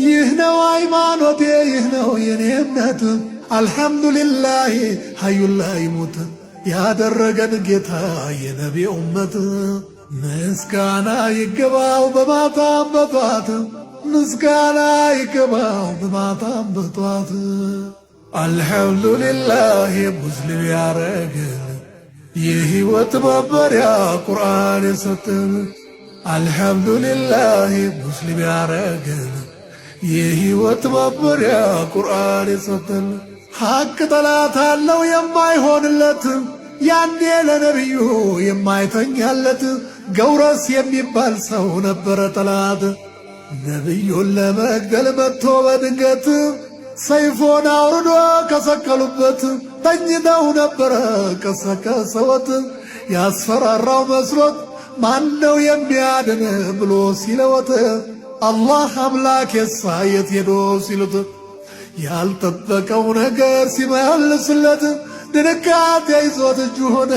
ይህ ነው ሃይማኖቴ፣ ይህ ነው የኔ እምነት። አልሐምዱሊላህ ሀዩን ላይ ሙት ያደረገን ጌታ የነቢ ኡመት። ምስጋና ይገባው በማታም በጧት፣ ምስጋና ይገባው በማታም በጧት። አልሐምዱሊላህ ሙስሊም ያረገን የህይወት መመሪያ ቁርአን የሰጠን። አልሐምዱሊላህ ሙስሊም ያረገን የህይወት መመሪያ ቁርአን የሰጠን። ሐቅ ጠላት አለው የማይሆንለት፣ ያኔ ለነቢዩ የማይተኛለት። ገውረስ የሚባል ሰው ነበረ ጠላት፣ ነቢዩን ለመግደል መጥቶ በድንገት ሰይፎን አውርዶ ከሰቀሉበት። ተኝተው ነበረ ቀሰቀሰወት፣ ያስፈራራው መስሎት ማነው የሚያድን ብሎ ሲለወት፣ አላህ አምላክ የሳ የት ሄዶ ሲሉት፣ ያልጠበቀው ነገር ሲመልስለት ድንጋጤ ይዞት እጁ ሆነ